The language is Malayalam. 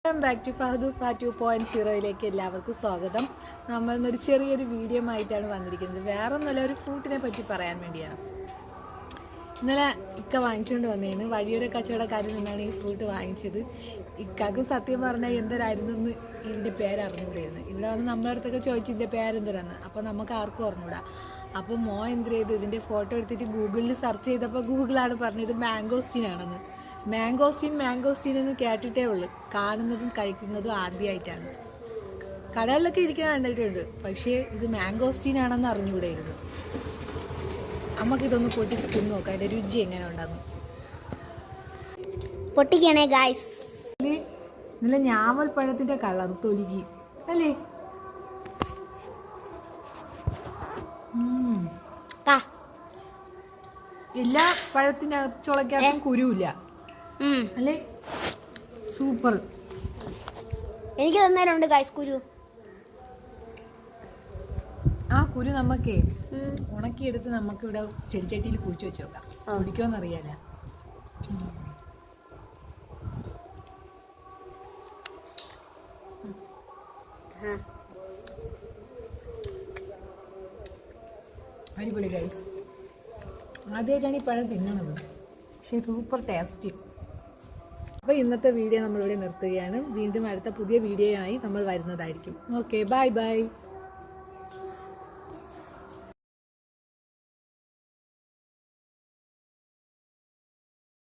വെൽക്കം ബാക്ക് ടു ഫഹദു 2.0 എല്ലാവർക്കും സ്വാഗതം. നമ്മൾ ഇന്നൊരു ചെറിയൊരു വീഡിയോ ആയിട്ടാണ് വന്നിരിക്കുന്നത്. വേറെ ഒന്നുമല്ല, ഒരു ഫ്രൂട്ടിനെ പറ്റി പറയാൻ വേണ്ടിയാണ്. ഇന്നലെ ഇക്ക വാങ്ങിച്ചുകൊണ്ട് വന്നതിന് വഴിയൊരു കച്ചവടക്കാരിൽ നിന്നാണ് ഈ ഫ്രൂട്ട് വാങ്ങിച്ചത്. ഇക്കാക്ക് സത്യം പറഞ്ഞാൽ എന്തരായിരുന്നു എന്ന് ഇതിൻ്റെ പേരറിഞ്ഞുകൂടായിരുന്നു. ഇവിടെ വന്ന് നമ്മളെ അടുത്തൊക്കെ ചോദിച്ചു ഇതിൻ്റെ പേരെന്തരാന്ന്. അപ്പോൾ നമുക്ക് ആർക്കും അറിഞ്ഞൂടാ. അപ്പോൾ എന്ത് ചെയ്തു, ഇതിൻ്റെ ഫോട്ടോ എടുത്തിട്ട് ഗൂഗിളിൽ സെർച്ച് ചെയ്തപ്പോൾ ഗൂഗിളാണ് പറഞ്ഞത് മാംഗോസ്റ്റീൻ ആണെന്ന്. മാംഗോസ്റ്റീൻ എന്ന് കേട്ടിട്ടേ ഉള്ളൂ. കാണുന്നതും കഴിക്കുന്നതും ആദ്യമായിട്ടാണ്. കടകളിലൊക്കെ ഇരിക്കാൻ കണ്ടിട്ടുണ്ട്, പക്ഷേ ഇത് മാംഗോസ്റ്റീൻ ആണെന്ന് അറിഞ്ഞുകൂടായിരുന്നു. നമുക്കിതൊന്ന് പൊട്ടിച്ച് തിന്ന് നോക്കാം, അതിൻ്റെ രുചി എങ്ങനെ ഉണ്ടാകുന്നു. പൊട്ടിക്കണേ ഗായ്സ്. നല്ല ഞാവൽ പഴത്തിൻ്റെ കളർ തൊലിക്ക് അല്ലേ? എല്ലാ പഴത്തിൻ്റെ ചുളക്കകത്തും കുരുവില്ല അല്ലേ? സൂപ്പർ. എനിക്ക് തന്നേരമുണ്ട് ഗായ്സ് കുരു. ആ കുരു നമുക്കേ ഉണക്കിയെടുത്ത് നമുക്കിവിടെ ചെടിച്ചട്ടിയിൽ കുഴിച്ച് വെച്ച് നോക്കാം. കുടിക്കുമെന്നറിയാല. അടിപൊളി ഗൈസ്. ആദ്യമായിട്ടാണ് ഈ പഴം തിന്നണത്, പക്ഷേ സൂപ്പർ ടേസ്റ്റ്. അപ്പോൾ ഇന്നത്തെ വീഡിയോ നമ്മളിവിടെ നിർത്തുകയാണ്. വീണ്ടും അടുത്ത പുതിയ വീഡിയോയായി നമ്മൾ വരുന്നതായിരിക്കും. Okay, bye bye.